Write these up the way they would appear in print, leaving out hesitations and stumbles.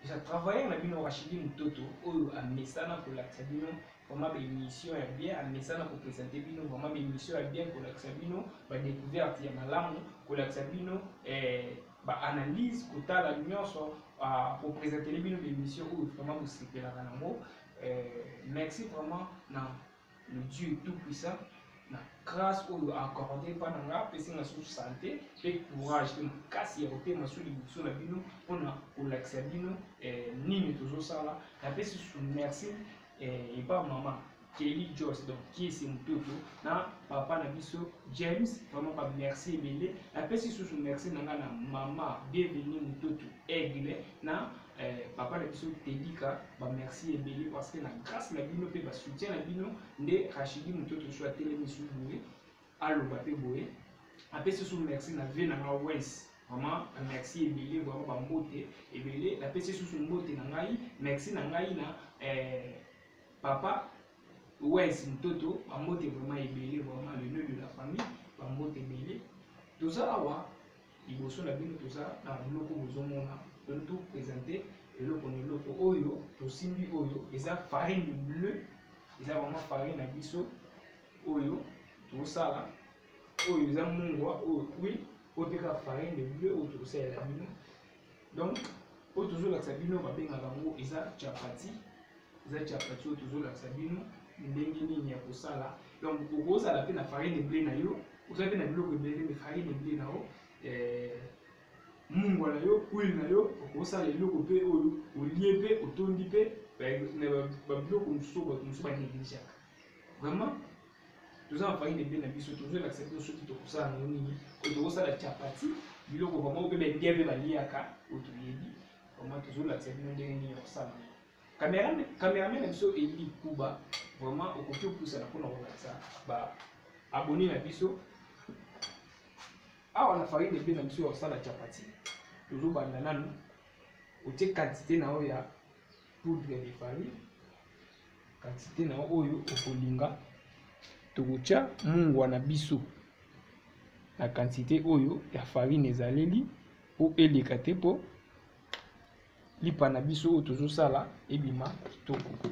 ça travaille na bino Rachidi Mutoto oyo amesana ko laksa bino vraiment ba émission ya bien amesana ko présenter bino vraiment ba émission ya bien ko laksa bino ba découverte ya malamu ko laksa bino ba analyse ko tala nyonso pour présenter bino ba émission oyo vraiment vous sepela nango. Merci vraiment na le Dieu tout puissant na grâce oyo accordé par nga pesi na sous santé et courage et kasi ya côté masu libuso na bino pona kolakisa bino nini tozo sala na pesi sous merci et pas maman Kelly Joss donc qui est Mutoto na papa na biso James vraiment pas merci ebele na pesi sous merci na nga na maman bienvenue Mutoto Aigle na papa na biso Tedika ba merci ebele parce que na grâce na bino pe ba soutien na bino nde Rachidi Mutoto soit télé sous boye allo ba pe boye apesi sous merci na ve na West vraiment merci ebele vraiment ba mbote ebele na pesi sous mbote na ngai merci na ngai na papa West Mutoto ba mbote vraiment ebele vraiment le nom de la famille ba mbote ebele toza awa liboso na bino toza na biloko bozomona tout présenter et le loko oyo to simbi oyo eza farine bleue eza vraiment farine na biso oyo to sala oyo eza mungwa oyo oui oteka farine bleue oyo to sala bino donc oyo to zola sabino ba benga bango eza chapati oyo to zola sabino ndenge nini ya kosala donc okoza la pe na farine bleue na yo oza pe na biloko ebele mais farine bleue na yo mungwa na yo huile na yo okosala eloko pe oyo olie pe otondi pe ba biloko mosusu ba négligaka vraiment toza na farine ebele na biso tozola accepter soki tokosala na yo nini oyo tokosala chapati biloko vraiment oyo pe bendie pe baliaka oyo toyebi vraiment tozola accepter ndenge nini ya kosala cameraman na biso Eli Kuba vraiment okoki opusana mpona kolakisa ba abonné na biso awa na farine ebele na biso ya kosala chapati tozobanda nanu otie quantité na oyo ya poudre de farine quantité na oyo okolinga tokotia mungwa na biso na quantité oyo ya farine ezaleli po eleka te po lipa na biso oyo tozosala ebima kitoko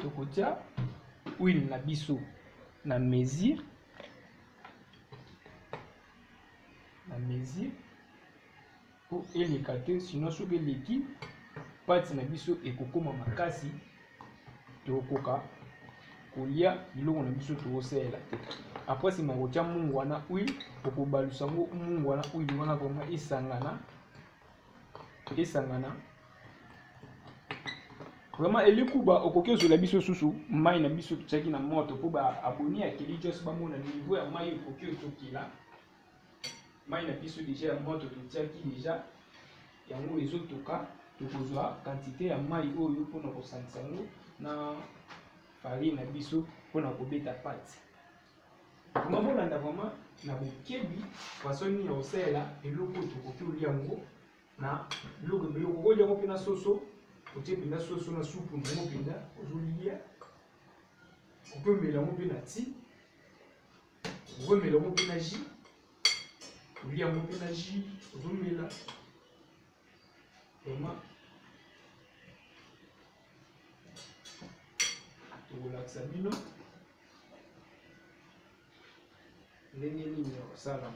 tokotia huile na biso na mesure pour eleka te sinon soki eleki pati na biso ekokoma makasi tokoka kolia biloko na biso tokosala te après sima kotia mungu wana huile okobalusa ngo mungu wana huile wana vraiment esangana vraiment Eli Kuba okoki ozola biso susu mai na biso totiaki na moto po ba abonné ya Kelly Joss bamona niveau ya mai okoki ozokila mai na biso déjà ya moto totiaki déjà yango ezotoka tokozwa quantité ya mai oyo mpona kosangisa yango na farine na biso mpona kobeta pati vraiment bolanda vraiment na bokebi façon nini ya kosalela eloko oyo tokoki olia yango na biloko ebele okokolia yango mpe na soso otie mpenza soso na supu nango mpenza ozolia okomela yango mpe na ti okomela yango mpe na jus olia yango mpe na jus ozomela vraiment tokolakisa bino ndenge nini ya kosala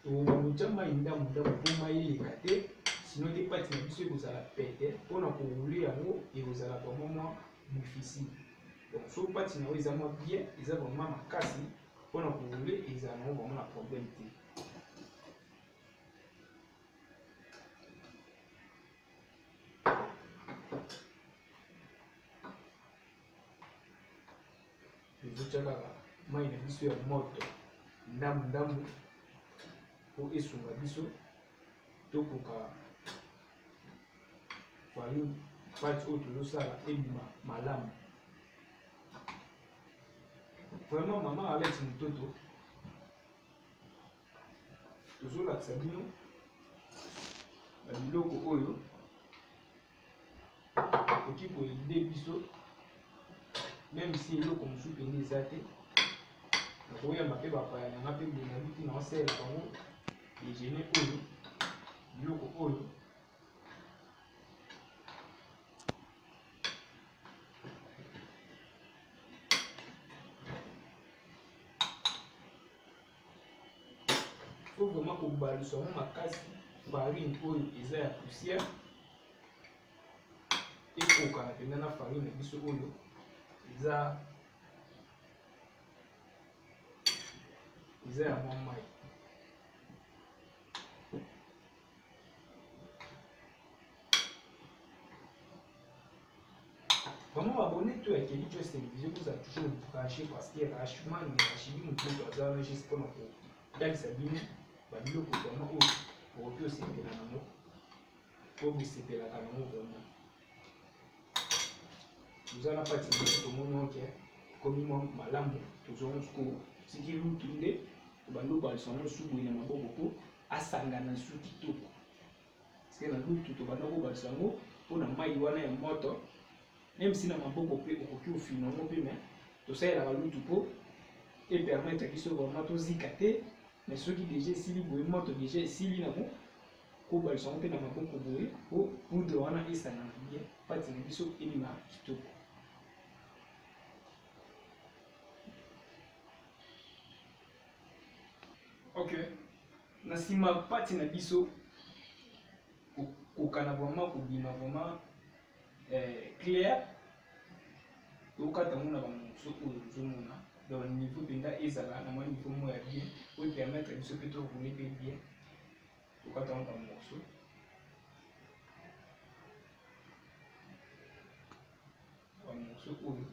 tokotia mai ndamu mpo mai eleka te sinon te pati na biso ekozala pete mpona koroule yango ekozala vraiment mwa difficile donc so pati na yo eza mwa bien eza vraiment makasi mpona koroule ezala nango vraiment na problème te tozotia kaka mai na biso ya moto ndamu po esunga biso tokoka farine pati oyo tozosala ebima malamu vraiment mama Alex Mutoto tozolakisa bino biloko oyo okoki koyede biso même si eloko mosusu pene eza te nakoyamba mpe bapaya nanga mpe boye naluki na osala bango déjeuner oyo biloko oyo faut vraiment kobalusa ngo makasi farine oyo eza ya poussière ekokana mpenza na farine na biso oyo eza ya mwa mai. Vraiment abonné to ya Kelly Choice Télévision kozala toujours branché parce que rachement Rachidi Mutoto aza wana juste mpona kotalisa bino babiloko vraiment oyo okoki osepela nango po bosepelaka nango vraiment. Toza na pati mosusu tomoni oke komi mwa malamu tozongo sikoyo siki lutu nde tobandi obalisa yango mosusu boye na maboko po asangana su kitoko parceke na lutu tobanda kobalisa yango mpona mai wana ya moto même si na maboko mpe okoki ofina yango mpe me tosalelaka lutu mpo epermettre biso vraiment tozika te mais soki deja esili boye moto deja esili nango kobalisa yango mpe na maboko boye po poudre wana esangana bien pati na biso ebima kitoko. Ok, na nsima pati na biso kokana vraiment kobima vraiment clair tokata ngo na bamoso oyo tozomona donc niveau mpenza ezala na mwa niveau moko ya bien oyo permettre biso mpe tokone mpe bien tokata ngo bamoso oyo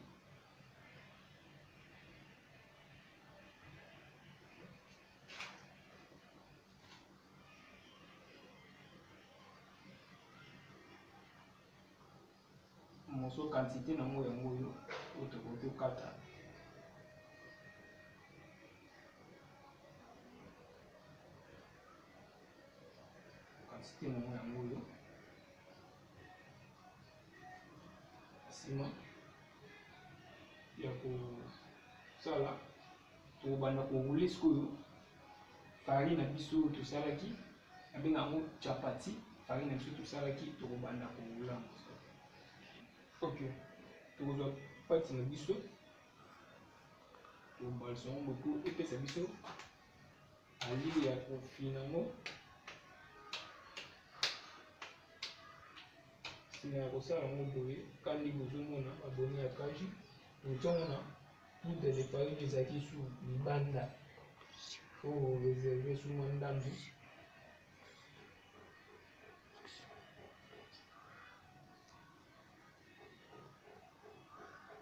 moso quantité nango yango oyo tokoki kokata quantité nango yango oyo nsima ya kosala tokobanda koroule sikoyo farine na biso tosalaki abenga yango chapati farine na biso tosalaki tokobanda korula. Ok, tokozwa pati na biso tobalisa yango moko epesa biso alili ya kofina yango nsima ya kosala yango boye kandi bozomona baboni ya kaji otiango poudre de farine ezalaki su libanda oyo reserve su mwa ndambi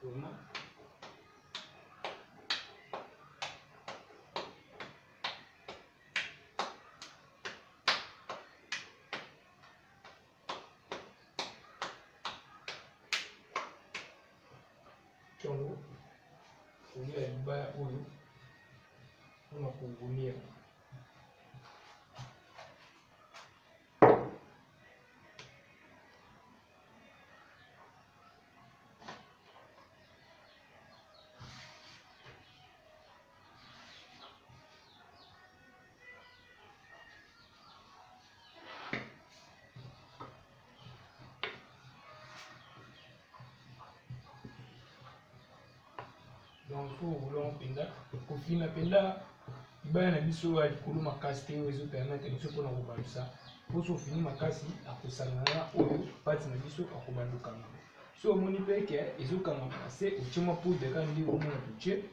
vraiment tiango kolia libaya oyo mpona kovunia donc fo okolongo mpenza kofina mpenza libaya na biso ya likolo makasi te oyo ezopermettre biso mpona kobalusa mposo ofini makasi akosangana oyo pati na biso akobandukanga so omoni mpe ke ezokanga na se otie mwa poudre kaka nde omona totie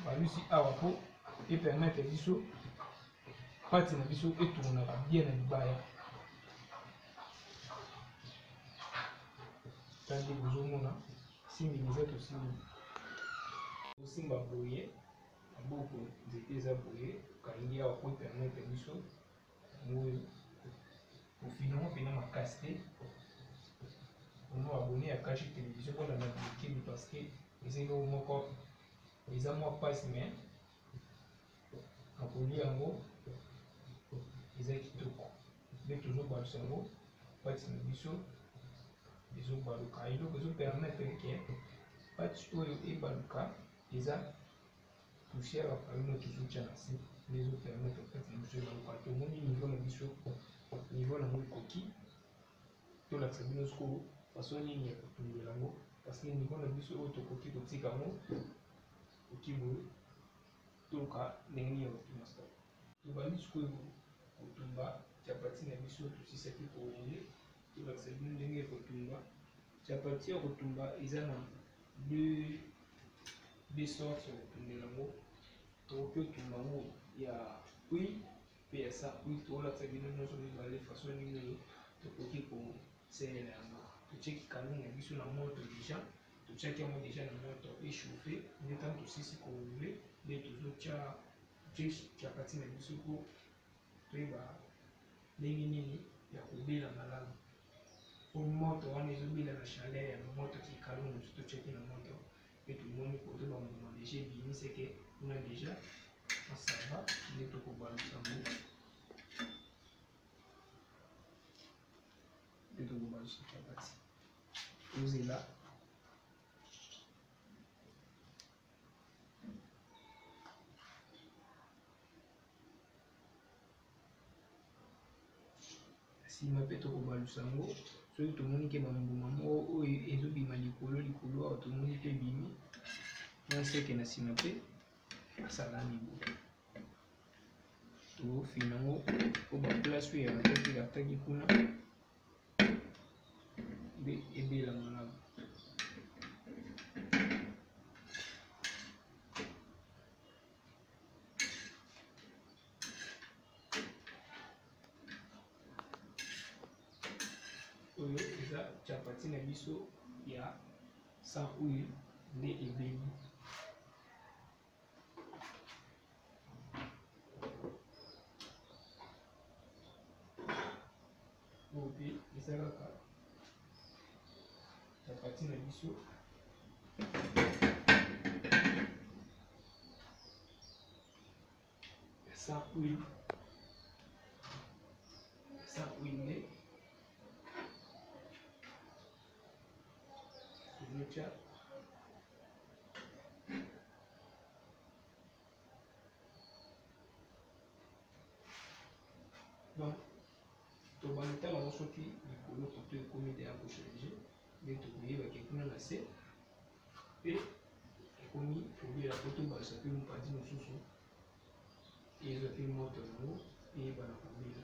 balusi awa mpo epermettre biso pati na biso etungunaka bien na libaya tandi bozomona simbi eza tosimbi osimba boye maboko nzete eza boye okangi awa po permettre biso oyo ofinango mpena makasi te ono abone ya Kashi Télévision mpona na bilokeli parce que eza eloko moko eza mwa mpasi me na kolia yango eza kitoko nde tozobalusa yango pati na biso ezobaluka eloko ezopermettre ke pâte oyo ebaluka eza poussière apamino tozotia na se nde ezopermettre pâte na biso ebaluka. Tomoni niveau na biso, niveau nango ekoki tolakisa bino sikoyo façon nini ya kotungela yango, parce que niveau na biso oyo tokoki kotika yango oki boye toluka ndenge nini ya kotumba sikoyo. Tobandi sikoyo kotumba chapati na biso tosisaki koronge, tolakisa bino ndenge ya kotumba chapati. Ya kotumba eza na deux sortes ya kotungela yango. Tokoki kotumba yango ya huile mpe ya sans huile. Tolakisa bino nyonso mibale façon nini tokoki kosalela yango. Totiaki kanuni na biso na moto déjà, totiaki yango déjà na moto échauffé, nde ntango tosisi koronge nde tozotia chapati na biso po toyeba ndenge nini ya kobela malamu. Po moto wana ezobela na chaleur ya moto kikalo mosusu totiaki na moto mpe tomoni koto bambuma déjà ebimi seke kuna déjà asava nde tokobalusa yango, nde tokobalusa chapati tozela nsima mpe tokobalusa yango. Soki tomoni ke bambuma moko oyo ezobima likolo awa tomoni mpe bimi mwa seke na nsima mpe asalani boye, tofina yango po baplace oyo ataki kuna mpe ebela malamu. Oyo eza chapati na biso ya sans huile nde ebeli. Oyo mpe eza kaka chapati na biso sans huile, sans huile nde tozotia donc tobanditala yango soki likolo koto ekomi deya kochange nde tokoyebaki kuna na se mpe ekomi kobela po tobalisa mpe mopati mosusu ezwa mpe moto yango eyebana kobela.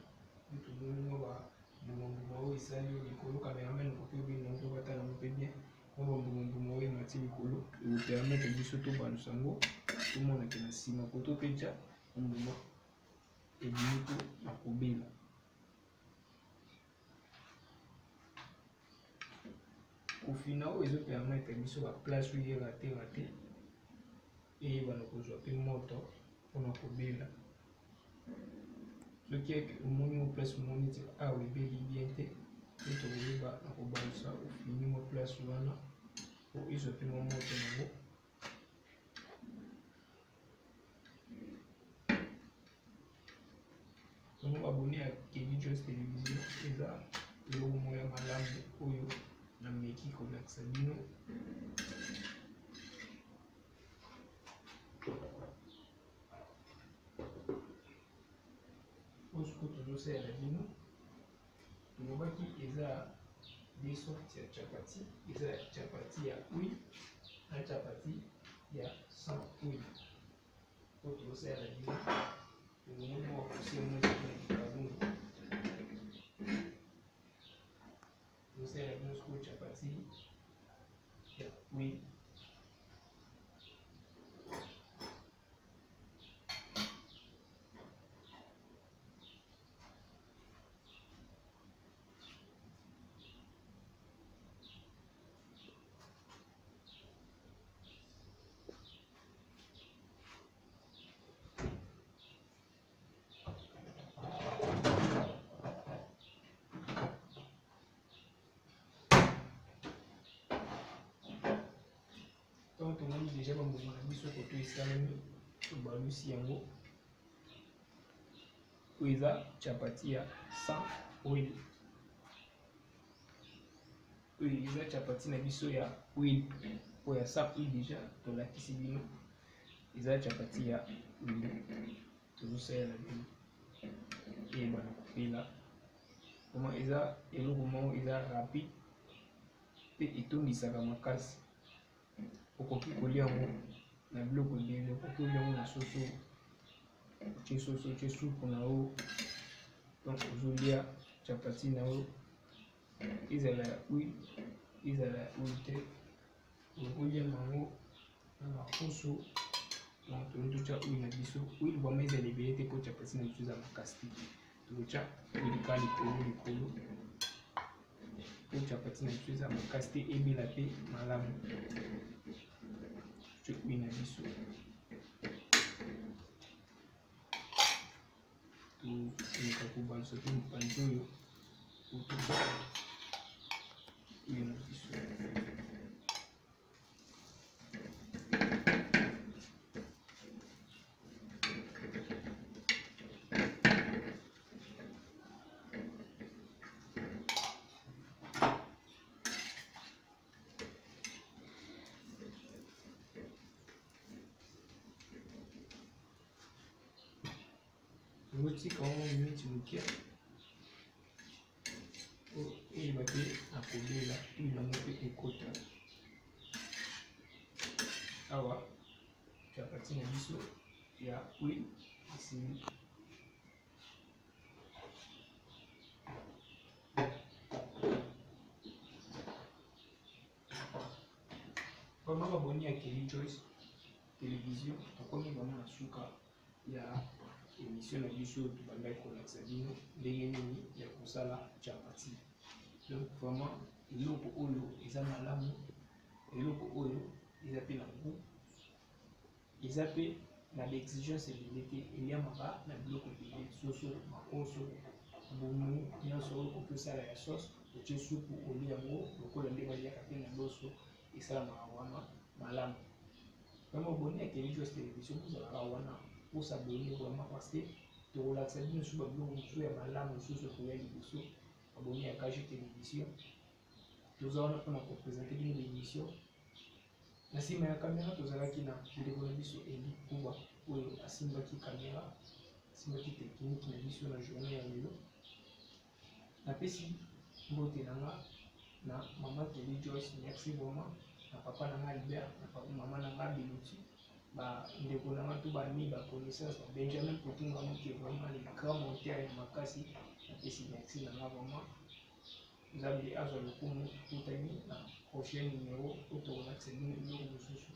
Nde tomoni mwa bambuma oyo esali oyo likolo cameraman okoki obenda yango tobatala yango mpe bien, mwa bambuma oyo emati likolo ekopermettre biso tobalusa yango tomonake na nsima po topeja mbuma ebimi mpo na kobela. Kofina oyo ezopermettre biso baplace oyo erate eyebana kozwa mpe moto mpona kobela. Soki omoni mo place omoni ti awa ebeli bien te, nde tokoyeba na kobalusa ofini mo place wana po ezwa mpe mwa moto nango. Somo abonné ya Kevin Jones Télévision eza eloko moko ya malamu oyo nameki kolakisa bino. Osko tozosalela bino tolobaki eza deux sortes ya chapati, eza chapati ya huile na chapati ya sans huile. Po tozosalela bino tomoni mwa pousse mwesi na kikabuni, tozosalela bino sikoyo chapati ya huile. Donc tomoni déjà bambuma na biso koto esalemi tobalusi yango. Oyo eza chapati ya sans huile, oyo eza chapati na biso ya huile oyo ya sa huile déjà tolakisi bino eza chapati ya huile tozosalela bino eyebana kopela vraiment eza eloko moko eza rapide pe etondisaka makasi okoki kolia yango na biloko ebele okoki kolia yango na soso otie soso otie supu na yo donc ozolia chapati na yo ezala ya huile ezala ya huile te okolia yango na makoso donc tozotya huile na biso huile vraiment ezala ebele te mpo chapati na biso eza makasi te tozotya huile ka likolo mpo chapati na biso eza makasi te ebela pe malamu totya huile na biso toleka kobanisa pe mopanzi oyo ototya huile na biso otika wango miniti moke oyeba pe akobela huile yango mpe ekota awa chapati na biso ya huile esili vraiment baboni ya Kelly Joyce télévision tokomi vraiment na suka ya émission na biso tobandaki kolakisa bino ndenge nini ya kosala chapati donc vraiment eloko oyo eza malamu eloko oyo eza pe na goût eza pe na l'exigence ebele te eliamaka na biloko ebele soso makoso bomu nyonso oyo okoki osala ya sauce otie supu olia yango lokola nde baliaka pe na loso esalamaka wana malamu vraiment boni ya Kelly Joyce télévision kozalaka wana osabone vraiment parce que tokolakisa bino so babiloko mosusu ya malamu mosusu koya liboso aboni ya KG télévision toza wana mpona kopresente bino bémission na nsima ya kamera tozalaki na ndeko na biso Eli Kuba oyo asimbaki kamera asimbaki teknike na biso na journée ya lelo napesi mbote nanga na mama Kelly Joyce merci vraiment na papa nanga Albert na mama nanga Beloti bandeko nanga to bami baconnaissance ba Benjamin Potunga moki vraiment les grands monteurs ya makasi napesi merci nanga vraiment nzambe azwa lokumu totani na prochain numéro oyo tokolakisa bino biloko mosusu